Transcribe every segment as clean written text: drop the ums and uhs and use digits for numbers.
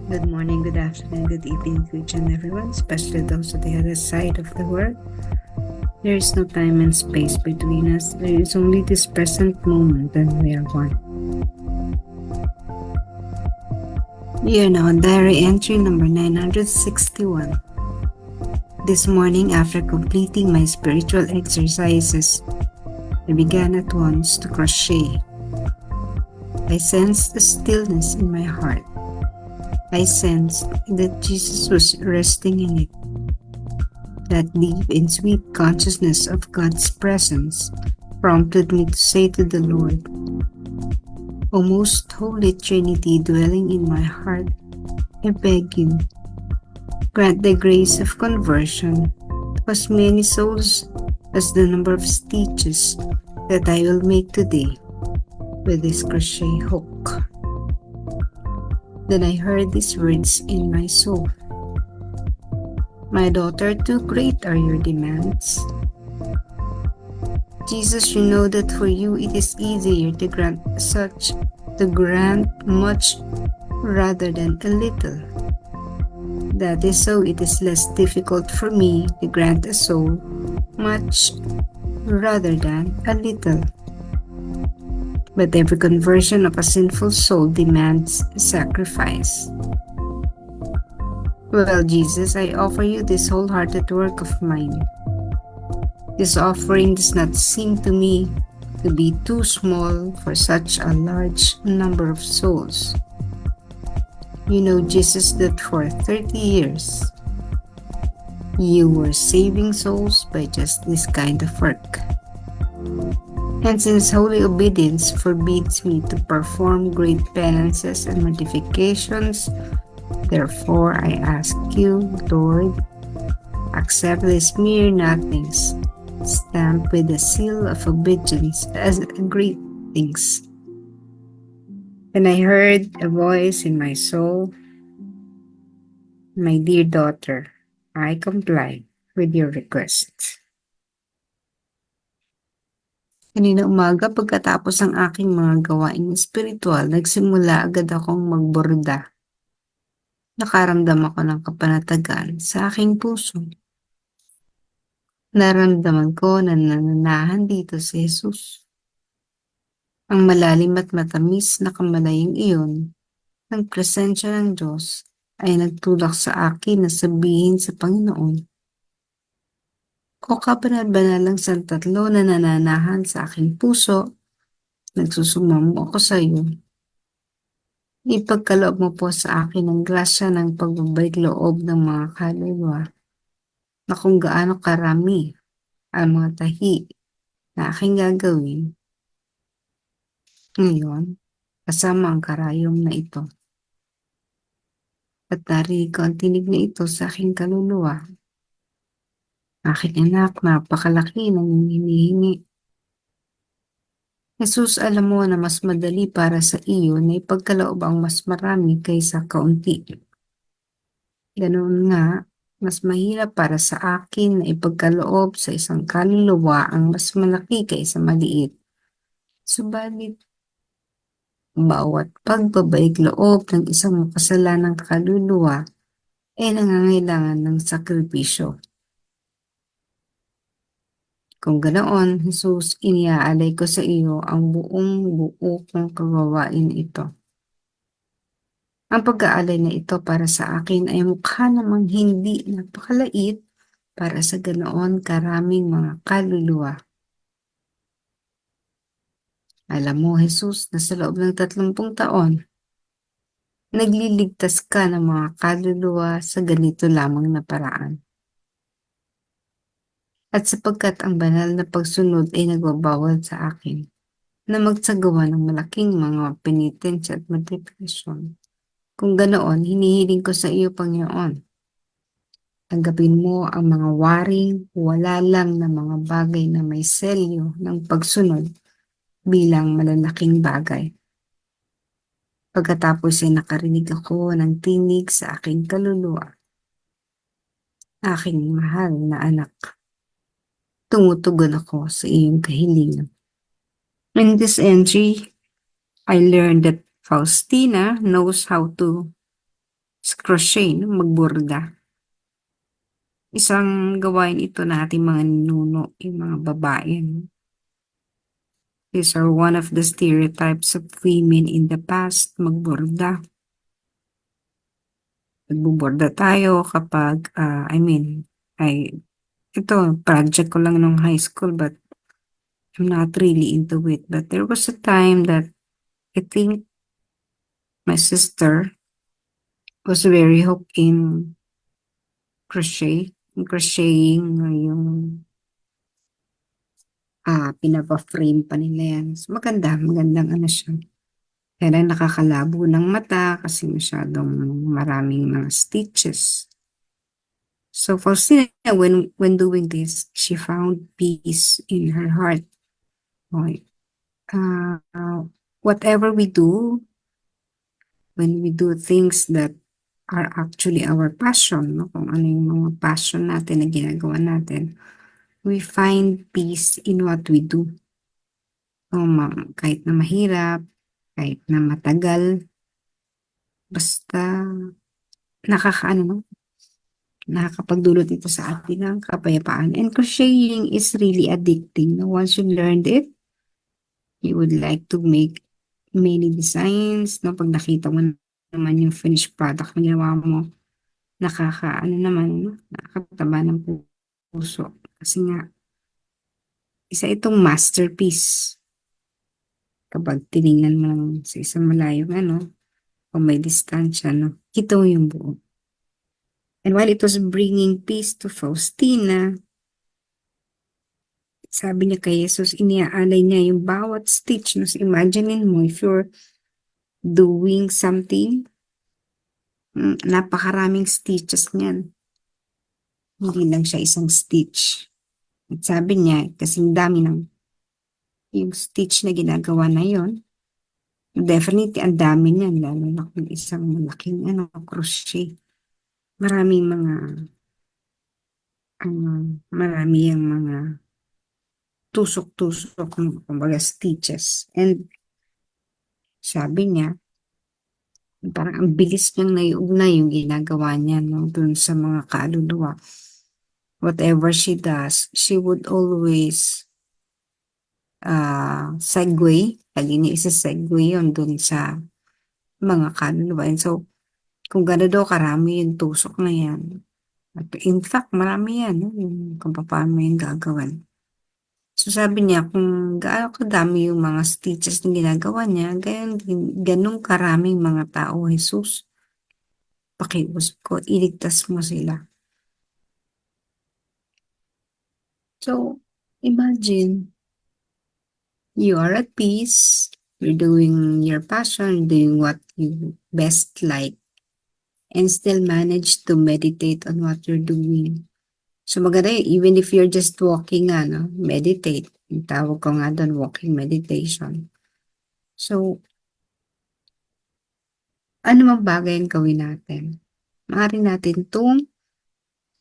Good morning, good afternoon, good evening to each and everyone, especially those at the other side of the world. There is no time and space between us. There is only this present moment, and we are one. We are now on diary entry number 961. This morning, after completing my spiritual exercises, I began at once to crochet. I sensed a stillness in my heart. I sensed that Jesus was resting in it. That deep and sweet consciousness of God's presence prompted me to say to the Lord, O most holy Trinity dwelling in my heart, I beg you, grant the grace of conversion to as many souls as the number of stitches that I will make today with this crochet hook. Then I heard these words in my soul. My daughter, too great are your demands. Jesus, you know that for you it is easier to grant much rather than a little. That is so it is less difficult for me to grant a soul much rather than a little. But every conversion of a sinful soul demands a sacrifice. Well, Jesus, I offer you this wholehearted work of mine. This offering does not seem to me to be too small for such a large number of souls. You know, Jesus, that for 30 years, you were saving souls by just this kind of work. And since holy obedience forbids me to perform great penances and mortifications, therefore I ask you, Lord, accept these mere nothings, stamped with the seal of obedience as great things. And I heard a voice in my soul, my dear daughter, I comply with your request. Kanina umaga pagkatapos ang aking mga gawaing espiritual, nagsimula agad akong magborda. Nakaramdam ako ng kapanatagan sa aking puso. Naramdaman ko na nananahan dito si Jesus. Ang malalim at matamis na kamalayang iyon ng presensya ng Diyos ay nagtulak sa akin na sabihin sa Panginoon, O kabanal-banalang santatlo na nananahan sa aking puso, nagsusumamo ako sa iyo. Ipagkaloob mo po sa akin ang grasya ng pagbabalik loob ng mga kaluluwa na kung gaano karami ang mga tahi na aking gagawin ngayon kasama ang karayom na ito. At narinig ko ang tinig na ito sa aking kaluluwa. Aking anak, napakalaki ng hinihingi. Jesus, alam mo na mas madali para sa iyo na ipagkaloob ang mas marami kaysa kaunti. Ganoon nga, mas mahirap para sa akin na ipagkaloob sa isang kaluluwa ang mas malaki kaysa maliit. Subalit, bawat pagbabaig loob ng isang makasalanang kaluluwa ay nangangailangan ng sakripisyo. Kung ganoon, Jesus, iniaalay ko sa iyo ang buo kong kagawain ito. Ang pag-aalay na ito para sa akin ay mukha namang hindi napakalait para sa ganoon karaming mga kaluluwa. Alam mo, Jesus, na sa loob ng 30 taon, nagliligtas ka ng mga kaluluwa sa ganito lamang na paraan. At sapagkat ang banal na pagsunod ay nagbabawal sa akin na magsagawa ng malaking mga penitensya at mortifikasyon. Kung ganoon, hinihiling ko sa iyo, Panginoon. Tanggapin mo ang mga waring wala lang na mga bagay na may selyo ng pagsunod bilang malalaking bagay. Pagkatapos ay nakarinig ako ng tinig sa aking kaluluwa. Aking mahal na anak. Tumutugon ako sa iyong kahilingan. In this entry, I learned that Faustina knows how to crochet, no? Magborda. Isang gawain ito na ating mga ninuno, yung mga babae. No? These are one of the stereotypes of women in the past, magborda. Nagbuborda tayo kapag, ito, project ko lang nung high school, but I'm not really into it. But there was a time that I think my sister was very hooked in crochet. Yung crocheting, yung pinapa-frame pa nila yan. So, magandang ano siya. Kaya lang nakakalabo ng mata kasi masyadong maraming mga stitches. So Faustina, when doing this, she found peace in her heart. Okay. Whatever we do, when we do things that are actually our passion, no? Kung ano yung mga passion natin na ginagawa natin, we find peace in what we do. Kahit na mahirap, kahit na matagal, basta nakakaano, no? Nakakapagdulot ito sa atin ng kapayapaan. And crocheting is really addicting. No? Once you learned it, you would like to make many designs. No? Pag nakita mo naman yung finished product na ginawa mo, nakakataba ng puso. Kasi nga, isa itong masterpiece. Kapag tinignan mo lang sa isang malayong kung may distansya, no? Kita mo yung buo. And while it was bringing peace to Faustina, sabi niya kay Jesus, iniaalay niya yung bawat stitch. No? So imaginein mo, if you're doing something, napakaraming stitches niyan. Hindi lang siya isang stitch. At sabi niya, kasing dami ng yung stitch na ginagawa na yon, definitely ang dami niyan, lalo na kung isang malaking crochet. Maraming mga marami yung mga tusok-tusok, kumbaga stitches. And sabi niya, parang ang bilis niyang naiugnay yung ginagawa niya dun sa mga kaluluwa. Whatever she does, she would always segue, lagi niya isa-segue yun dun sa mga kaluluwa. And so, kung gano'n daw karami yung tusok na yan, at in fact, marami yan, kung paano yung gagawin. So sabi niya, kung gaano kadami yung mga stitches na ginagawa niya, ganun karaming mga tao, Jesus, pakiusap ko, iligtas mo sila. So, imagine, you are at peace, you're doing your passion, doing what you best like, and still manage to meditate on what you're doing. So maganda even if you're just walking, meditate. Yung tawag ko nga doon, walking meditation. So, ano mang bagay ang gawin natin? Maaari natin itong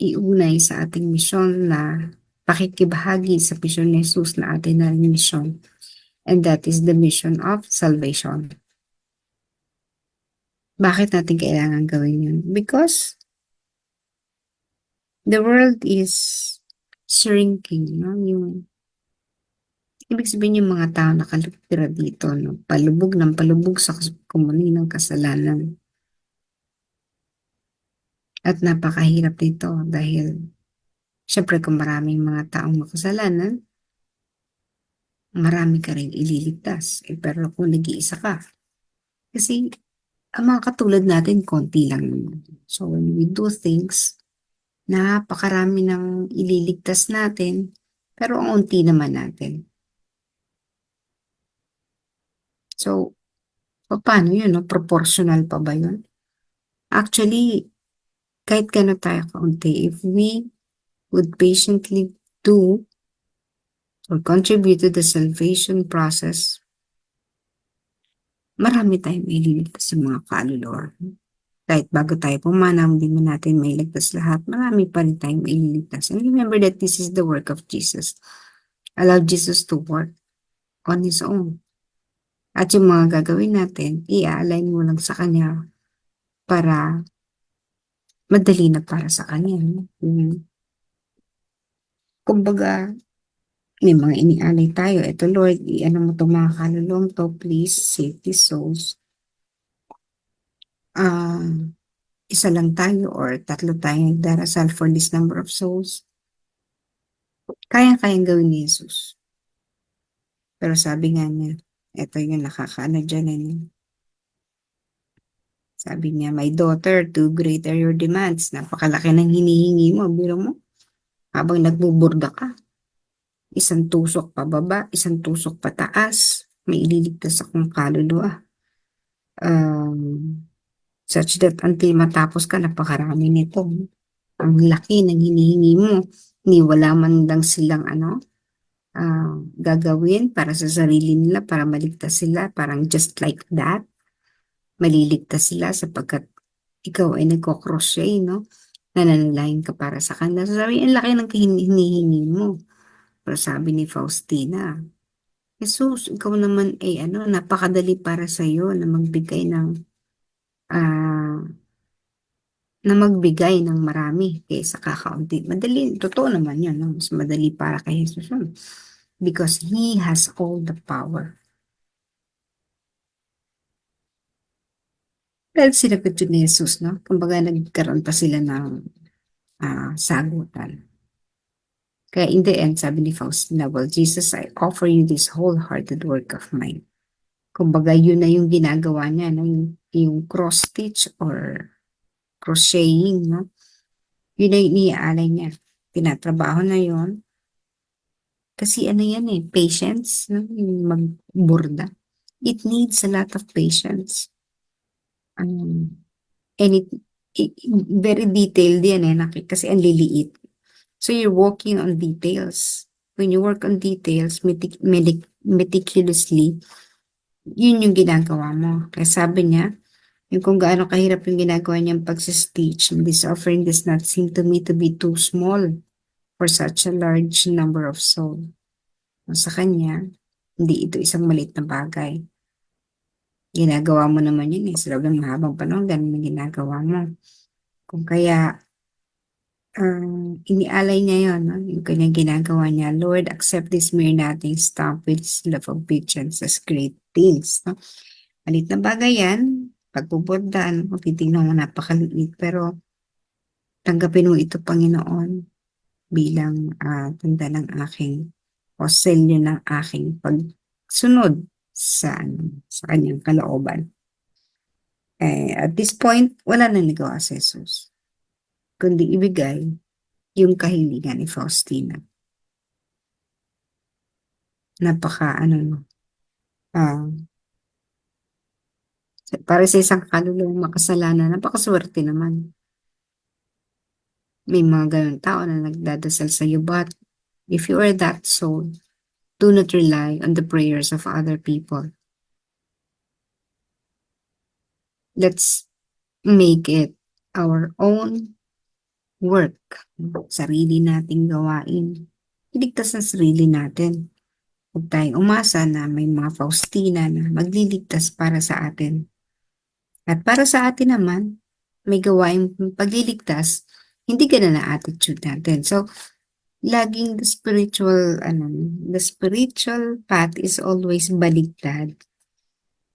iunay sa ating misyon na pakikibahagi sa misyon ni Jesus na ating na misyon. And that is the mission of salvation. Bakit natin kailangan gawin yun? Because the world is shrinking, ibig sabihin yung mga tao nakalitira dito, palubog sa komunidad ng kasalanan. At napakahirap nito dahil syempre kung maraming mga taong makasalanan, marami ka rin ililigtas. Pero kung nag-iisa ka, kasi ang mga katulad natin, konti lang naman. So when we do things, napakarami ng ililigtas natin, pero ang unti naman natin. So, paano yun? Proportional pa ba yun? Actually, kahit gano'n tayo kaunti, if we would patiently do or contribute to the salvation process, marami tayong ililigtas sa mga kaluluwa. Kahit bago tayo pumanaw, hindi mo natin mailigtas lahat, marami pa rin tayong ililigtas. And remember that this is the work of Jesus. Allow Jesus to work on His own. At yung mga gagawin natin, i-align mo lang sa Kanya para madali na para sa kanya. No? Kumbaga, may mga inialay tayo. Ito, Lord, i-ano mo itong mga kaluluwang to, please, save these souls. Isa lang tayo or tatlo tayong darasal for this number of souls. Kaya-kayang gawin ni Jesus. Pero sabi nga niya, ito yung nakakaano dyan. Sabi niya, my daughter, too great are your demands. Napakalaki ng hinihingi mo. Biro mo, habang nagbuburda ka. Isang tusok pababa, isang tusok pataas. May ililigtas akong kaluluwa. Such that until matapos ka, napakarami nito. Ang laki ng hinihingi mo. Ni wala man lang silang gagawin para sa sarili nila, para maligtas sila. Parang just like that. Maliligtas sila sapagkat ikaw ay nagko-crochet, no? Nananalangin ka para sa kanila. So sabi, ang laki ng hinihingi mo. Pero sabi ni Faustina, Jesus, ikaw naman ay napakadali para sa iyo na magbigay ah, ng marami kaysa kakaunti. Madali, totoo naman yun, no? Mas madali para kay Jesus yun. Because He has all the power. Dahil sinagot yun ni Jesus, no? Kumbaga nagkaroon pa sila ng sagutan. Kaya in the end, sabi ni Faustina, well, Jesus, I offer you this wholehearted work of mine. Kumbaga, yun na yung ginagawa niya, no? Yung cross-stitch or crocheting, no? Yun na yung iniaalay niya. Tinatrabaho na yun. Kasi yan patience, no? Yung magburda. It needs a lot of patience. And it very detailed yan kasi ang liliit. So you're working on details. When you work on details meticulously, yun yung ginagawa mo. Kaya sabi niya, yung kung gaano kahirap yung ginagawa niyang pagsistitch, this offering does not seem to me to be too small for such a large number of souls. Sa kanya, hindi ito isang maliit na bagay. Ginagawa mo naman yun sa loob ng mahabang panahon, ganun yung ginagawa mo. Kung kaya, inialay niya yun, no? Yung kanyang ginagawa niya, Lord, accept this mere nothing, stop with this love of patience as great things. No? Malit na bagay yan, pagbubodaan, kung titignan mo napakaliit, pero tanggapin mo ito, Panginoon, bilang tanda ng aking o selyo ng aking pagsunod sa kanyang kalooban. At this point, wala na nagawa si Jesus, kundi ibigay yung kahilingan ni Faustina. Napaka, para sa isang kaluluwang makasalanan, napakaswerte naman. May mga ganun tao na nagdadasal sa iyo, but if you are that soul, do not rely on the prayers of other people. Let's make it our own work. Sarili nating gawain. Iligtas ang sarili natin. Huwag tayong umasa na may mga Faustina na magliligtas para sa atin. At para sa atin naman, may gawain pagliligtas, hindi ganun na attitude natin. So, laging the spiritual path is always baligtad.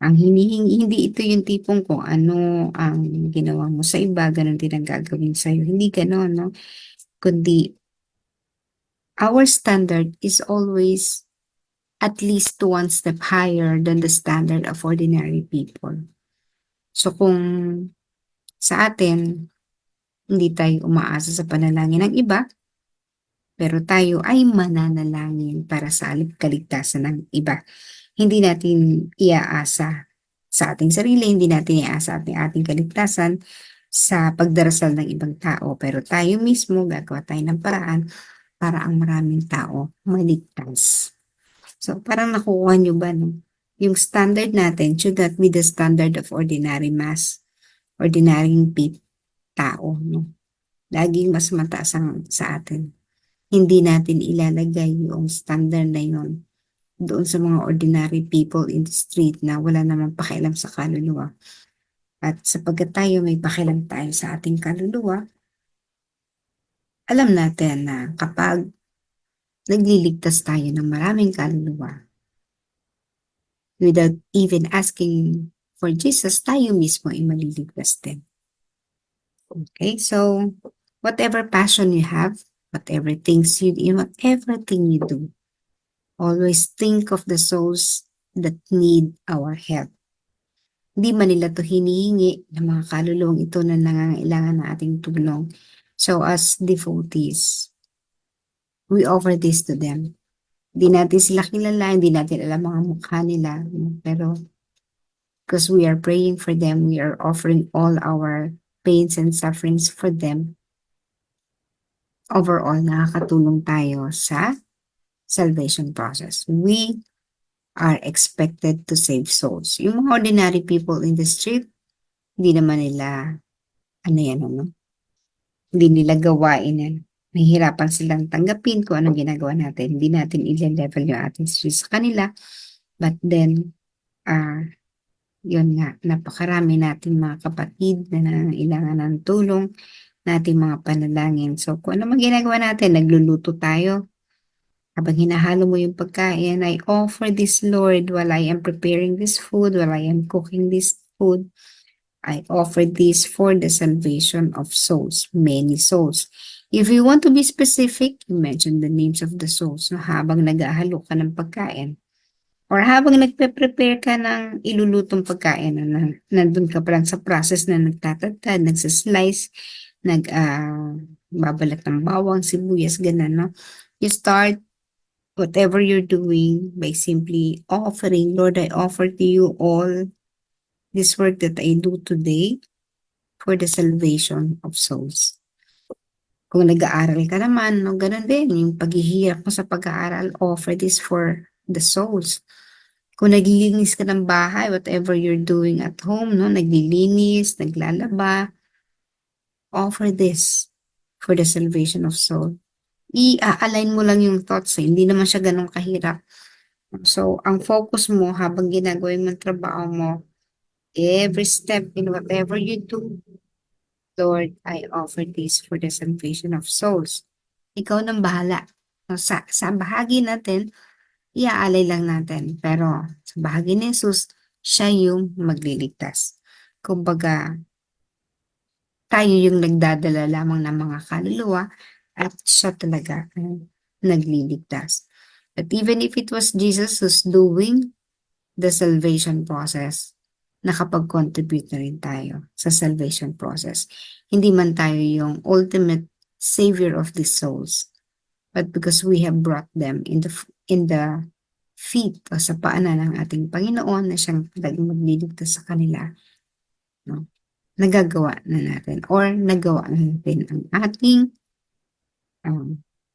Ang hinihingi, hindi ito yung tipong kung ano ang ginawa mo sa iba, ganun din ang gagawin sa'yo. Hindi ganun, no? Kundi, our standard is always at least one step higher than the standard of ordinary people. So, kung sa atin, hindi tayo umaasa sa panalangin ng iba, pero tayo ay mananalangin para sa kaligtasan ng iba. Hindi natin iaasa sa ating sarili, hindi natin iaasa ating kaligtasan sa pagdarasal ng ibang tao, pero tayo mismo gagawa tayo ng paraan para ang maraming tao maligtas. So, parang nakukuha nyo ba, no? Yung standard natin should not be the standard of ordinary mass, ordinary tao, no? Laging mas mataas ang sa atin. Hindi natin ilalagay yung standard na yun doon sa mga ordinary people in the street na wala namang pakialam sa kaluluwa. At sapagkat tayo may pakialam tayo sa ating kaluluwa, alam natin na kapag nagliligtas tayo ng maraming kaluluwa, without even asking for Jesus, tayo mismo ay maliligtas din. Okay, so whatever passion you have, whatever things you do, whatever thing you do, always think of the souls that need our help. Hindi man nila to hinihingi ng mga kaluluwang ito na nangangailangan ng ating tulong. So as devotees, we offer this to them. Hindi natin sila kilala, hindi natin alam mga mukha nila, pero because we are praying for them, we are offering all our pains and sufferings for them. Overall, nakakatulong tayo sa salvation process. We are expected to save souls. Yung mga ordinary people in the street, hindi naman nila, hindi nila gawain yan. Nahihirapan silang tanggapin kung anong ginagawa natin. Hindi natin i-level yung ating street sa kanila. But then, yun nga, napakarami natin mga kapatid na nangailangan ng tulong, nating mga panalangin. So, kung ano man ginagawa natin, nagluluto tayo. Habang hinahalo mo yung pagkain, I offer this, Lord, while I am preparing this food, while I am cooking this food. I offer this for the salvation of souls, many souls. If you want to be specific, you mention the names of the souls na habang nag-ahalo ka ng pagkain. Or habang nagpe-prepare ka ng ilulutong pagkain, nandun ka pa lang sa process na nagtatagtad, nagsaslice, babalat ng bawang, sibuyas, ganun, no? You start whatever you're doing by simply offering, Lord, I offer to you all this work that I do today for the salvation of souls. Kung nag-aaral ka naman, no, ganun din, yung paghihirap mo sa pag-aaral, offer this for the souls. Kung naglilinis ka ng bahay, whatever you're doing at home, no, naglilinis, naglalaba, offer this for the salvation of soul. I-align mo lang yung thoughts, hindi naman siya ganun kahirap. So, ang focus mo habang ginagawa mo ang trabaho mo, every step in whatever you do, Lord, I offer this for the salvation of souls. Ikaw nang bahala. Sa bahagi natin, iaalay lang natin. Pero sa bahagi ni Jesus, siya yung magliligtas. Kumbaga, tayo yung nagdadala lamang ng mga kaluluwa at siya talaga ang nagliligtas. But even if it was Jesus who's doing the salvation process, nakapag-contribute na rin tayo sa salvation process. Hindi man tayo yung ultimate savior of these souls, but because we have brought them in the feet o sa paanan ng ating Panginoon na siyang talagang magliligtas sa kanila, no? Nagagawa na natin or nagawa na natin ang ating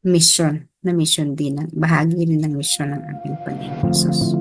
mission na mission din, bahagi rin ng mission ng ating Panginoon Jesus.